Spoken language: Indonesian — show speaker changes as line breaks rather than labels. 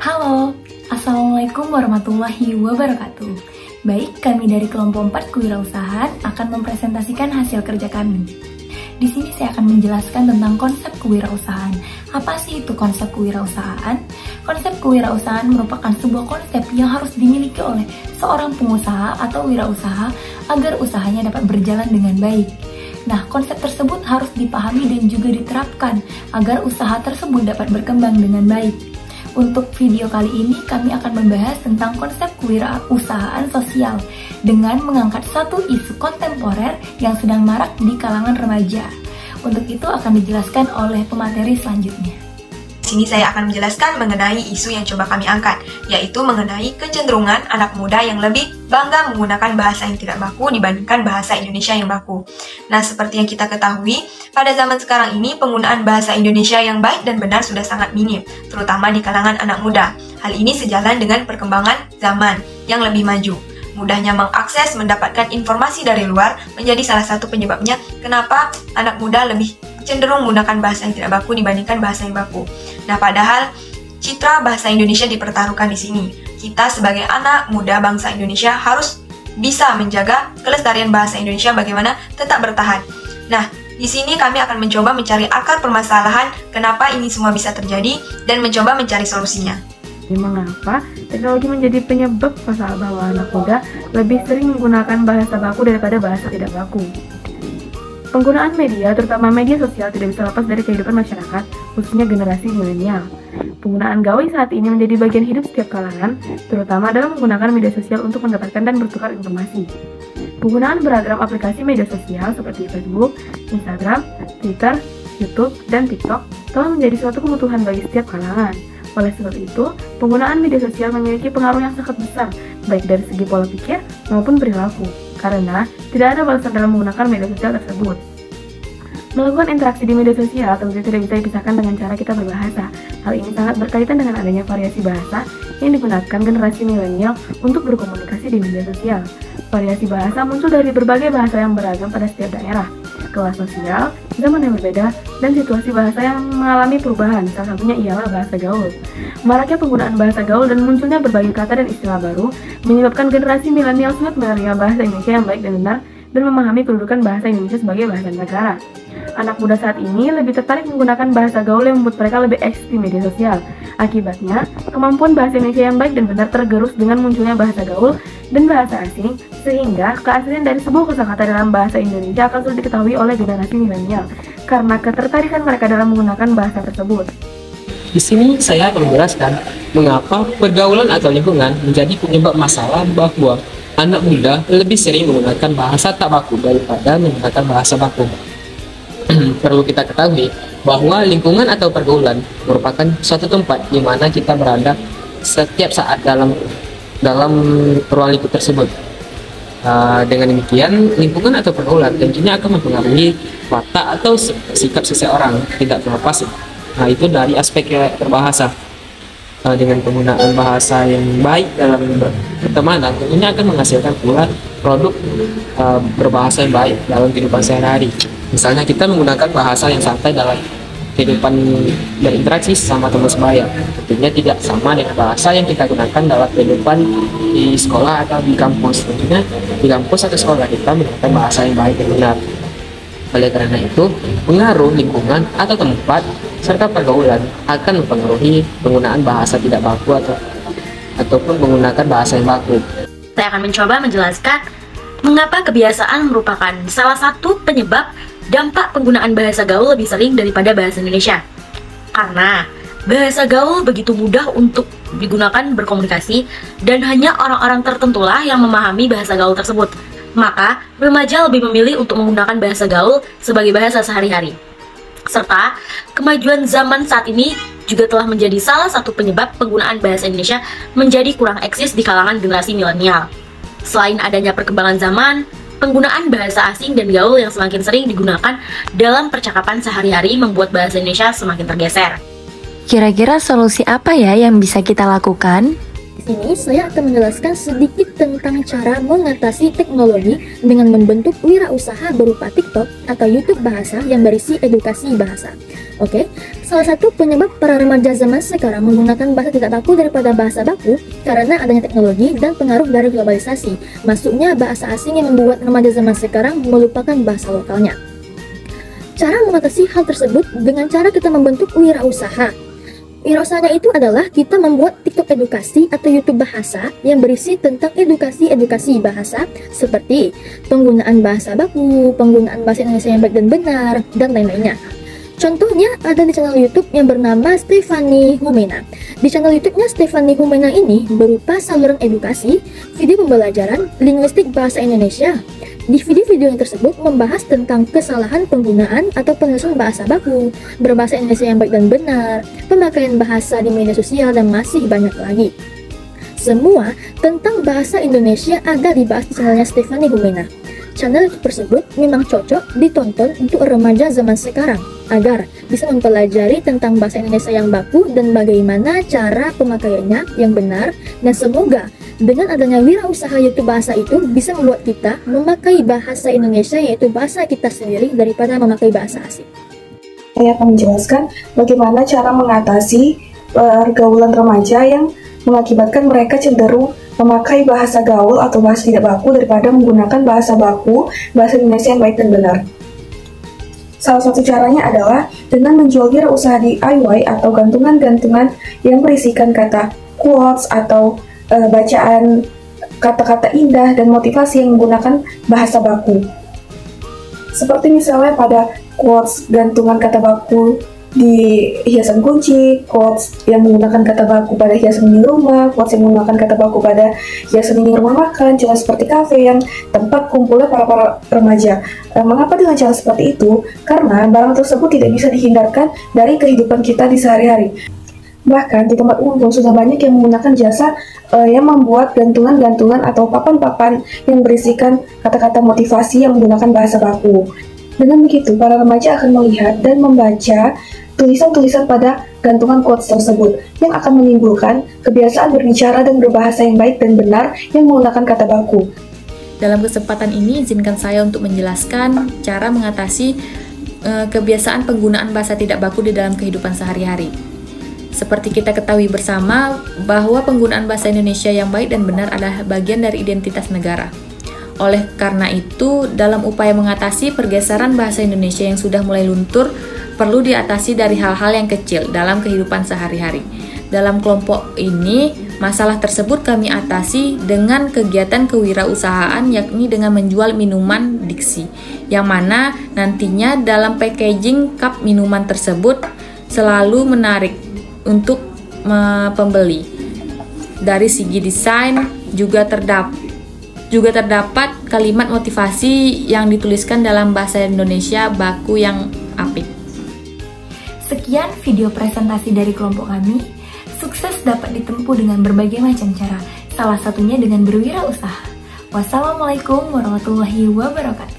Halo, Assalamualaikum warahmatullahi wabarakatuh. Baik, kami dari kelompok 4 kewirausahaan akan mempresentasikan hasil kerja kami. Di sini saya akan menjelaskan tentang konsep kewirausahaan. Apa sih itu konsep kewirausahaan? Konsep kewirausahaan merupakan sebuah konsep yang harus dimiliki oleh seorang pengusaha atau wirausaha agar usahanya dapat berjalan dengan baik. Nah, konsep tersebut harus dipahami dan juga diterapkan agar usaha tersebut dapat berkembang dengan baik. Untuk video kali ini kami akan membahas tentang konsep kewirausahaan sosial dengan mengangkat satu isu kontemporer yang sedang marak di kalangan remaja. Untuk itu akan dijelaskan oleh pemateri selanjutnya.
Di sini saya akan menjelaskan mengenai isu yang coba kami angkat, yaitu mengenai kecenderungan anak muda yang lebih bangga menggunakan bahasa yang tidak baku dibandingkan bahasa Indonesia yang baku. Nah, seperti yang kita ketahui, pada zaman sekarang ini penggunaan bahasa Indonesia yang baik dan benar sudah sangat minim, terutama di kalangan anak muda. Hal ini sejalan dengan perkembangan zaman yang lebih maju. Mudahnya mengakses, mendapatkan informasi dari luar menjadi salah satu penyebabnya kenapa anak muda lebih cenderung menggunakan bahasa yang tidak baku dibandingkan bahasa yang baku. Nah, padahal citra bahasa Indonesia dipertaruhkan di sini. Kita sebagai anak muda bangsa Indonesia harus bisa menjaga kelestarian bahasa Indonesia bagaimana tetap bertahan. Nah, di sini kami akan mencoba mencari akar permasalahan kenapa ini semua bisa terjadi dan mencoba mencari solusinya.
Mengapa teknologi menjadi penyebab masalah bahwa anak muda lebih sering menggunakan bahasa baku daripada bahasa tidak baku? Penggunaan media, terutama media sosial, tidak bisa lepas dari kehidupan masyarakat, khususnya generasi milenial. Penggunaan gawai saat ini menjadi bagian hidup setiap kalangan, terutama dalam menggunakan media sosial untuk mendapatkan dan bertukar informasi. Penggunaan beragam aplikasi media sosial seperti Facebook, Instagram, Twitter, YouTube, dan TikTok telah menjadi suatu kebutuhan bagi setiap kalangan. Oleh sebab itu, penggunaan media sosial memiliki pengaruh yang sangat besar, baik dari segi pola pikir maupun perilaku, karena tidak ada balasan dalam menggunakan media sosial tersebut. Melakukan interaksi di media sosial tentu tidak bisa dipisahkan dengan cara kita berbahasa. Hal ini sangat berkaitan dengan adanya variasi bahasa yang digunakan generasi milenial untuk berkomunikasi di media sosial. Variasi bahasa muncul dari berbagai bahasa yang beragam pada setiap daerah, kelas sosial, zaman yang berbeda, dan situasi bahasa yang mengalami perubahan, salah satunya ialah bahasa gaul. Maraknya penggunaan bahasa gaul dan munculnya berbagai kata dan istilah baru menyebabkan generasi milenial sulit menerima bahasa Indonesia yang baik dan benar dan memahami kedudukan bahasa Indonesia sebagai bahasa negara. Anak muda saat ini lebih tertarik menggunakan bahasa gaul yang membuat mereka lebih eksis di media sosial. Akibatnya, kemampuan bahasa Indonesia yang baik dan benar tergerus dengan munculnya bahasa gaul dan bahasa asing, sehingga keaslian dari sebuah kosakata dalam bahasa Indonesia akan sulit diketahui oleh generasi milenial karena ketertarikan mereka dalam menggunakan bahasa tersebut.
Di sini saya akan menjelaskan mengapa pergaulan atau lingkungan menjadi penyebab masalah bahwa anak muda lebih sering menggunakan bahasa tak baku daripada menggunakan bahasa baku. Perlu kita ketahui bahwa lingkungan atau pergaulan merupakan suatu tempat di mana kita berada setiap saat dalam ruang lingkup tersebut. Dengan demikian, lingkungan atau pergaulan tentunya akan mempengaruhi watak atau sikap seseorang, tidak terlepas. Nah, itu dari aspek berbahasa. Dengan penggunaan bahasa yang baik dalam pertemanan, tentunya akan menghasilkan pula produk berbahasa yang baik dalam kehidupan sehari-hari. Misalnya kita menggunakan bahasa yang santai dalam kehidupan berinteraksi sama teman sebaya. Tentunya tidak sama dengan bahasa yang kita gunakan dalam kehidupan di sekolah atau di kampus. Tentunya di kampus atau sekolah kita menggunakan bahasa yang baik dan benar. Oleh karena itu, pengaruh lingkungan atau tempat serta pergaulan akan mempengaruhi penggunaan bahasa tidak baku ataupun menggunakan bahasa yang baku.
Saya akan mencoba menjelaskan mengapa kebiasaan merupakan salah satu penyebab dampak penggunaan bahasa gaul lebih sering daripada bahasa Indonesia. Karena bahasa gaul begitu mudah untuk digunakan berkomunikasi dan hanya orang-orang tertentulah yang memahami bahasa gaul tersebut. Maka, remaja lebih memilih untuk menggunakan bahasa gaul sebagai bahasa sehari-hari. Serta, kemajuan zaman saat ini juga telah menjadi salah satu penyebab penggunaan bahasa Indonesia menjadi kurang eksis di kalangan generasi milenial. Selain adanya perkembangan zaman, penggunaan bahasa asing dan gaul yang semakin sering digunakan dalam percakapan sehari-hari membuat bahasa Indonesia semakin tergeser.
Kira-kira solusi apa ya yang bisa kita lakukan?
Di
Di sini saya akan menjelaskan sedikit tentang cara mengatasi teknologi dengan membentuk wirausaha berupa TikTok atau YouTube bahasa yang berisi edukasi bahasa. Oke, salah satu penyebab para remaja zaman sekarang menggunakan bahasa tidak baku daripada bahasa baku karena adanya teknologi dan pengaruh dari globalisasi. Masuknya bahasa asing yang membuat remaja zaman sekarang melupakan bahasa lokalnya. Cara mengatasi hal tersebut dengan cara kita membentuk wirausaha. Wirausaha itu adalah kita membuat TikTok edukasi atau YouTube bahasa yang berisi tentang edukasi bahasa seperti penggunaan bahasa baku, penggunaan bahasa Indonesia yang baik dan benar, dan lain-lainnya. Contohnya ada di channel YouTube yang bernama Stephanie Humena. Di channel YouTube-nya Stephanie Humena ini berupa saluran edukasi, video pembelajaran, linguistik bahasa Indonesia. Di video-video yang tersebut membahas tentang kesalahan penggunaan atau penulisan bahasa baku, berbahasa Indonesia yang baik dan benar, pemakaian bahasa di media sosial, dan masih banyak lagi. Semua tentang bahasa Indonesia ada dibahas di channelnya Stephanie Humena. Channel tersebut memang cocok ditonton untuk remaja zaman sekarang agar bisa mempelajari tentang bahasa Indonesia yang baku dan bagaimana cara pemakaiannya yang benar, dan semoga dengan adanya wirausaha YouTube bahasa itu bisa membuat kita memakai bahasa Indonesia yaitu bahasa kita sendiri daripada memakai bahasa asing.
Saya akan menjelaskan bagaimana cara mengatasi pergaulan remaja yang mengakibatkan mereka cenderung memakai bahasa gaul atau bahasa tidak baku daripada menggunakan bahasa baku, bahasa Indonesia yang baik dan benar. Salah satu caranya adalah dengan menjual wirausaha DIY atau gantungan-gantungan yang berisikan kata quotes atau bacaan kata-kata indah dan motivasi yang menggunakan bahasa baku. Seperti misalnya pada quotes gantungan kata baku di hiasan kunci, quotes yang menggunakan kata baku pada hiasan dinding rumah, quotes yang menggunakan kata baku pada hiasan dinding rumah makan, jelas seperti kafe yang tempat kumpulnya para remaja. Mengapa dengan cara seperti itu? Karena barang tersebut tidak bisa dihindarkan dari kehidupan kita di sehari-hari. Bahkan di tempat umum sudah banyak yang menggunakan jasa yang membuat gantungan-gantungan atau papan-papan yang berisikan kata-kata motivasi yang menggunakan bahasa baku. Dengan begitu, para remaja akan melihat dan membaca tulisan-tulisan pada gantungan quotes tersebut yang akan menimbulkan kebiasaan berbicara dan berbahasa yang baik dan benar yang menggunakan kata baku.
Dalam kesempatan ini, izinkan saya untuk menjelaskan cara mengatasi kebiasaan penggunaan bahasa tidak baku di dalam kehidupan sehari-hari. Seperti kita ketahui bersama bahwa penggunaan bahasa Indonesia yang baik dan benar adalah bagian dari identitas negara. Oleh karena itu, dalam upaya mengatasi pergeseran bahasa Indonesia yang sudah mulai luntur, perlu diatasi dari hal-hal yang kecil dalam kehidupan sehari-hari. Dalam kelompok ini, masalah tersebut kami atasi dengan kegiatan kewirausahaan, yakni dengan menjual minuman diksi, yang mana nantinya dalam packaging cup minuman tersebut selalu menarik untuk pembeli. Dari segi desain juga terdapat kalimat motivasi yang dituliskan dalam bahasa Indonesia baku yang apik.
Sekian video presentasi dari kelompok kami. Sukses dapat ditempuh dengan berbagai macam cara, salah satunya dengan berwirausaha. Wassalamualaikum warahmatullahi wabarakatuh.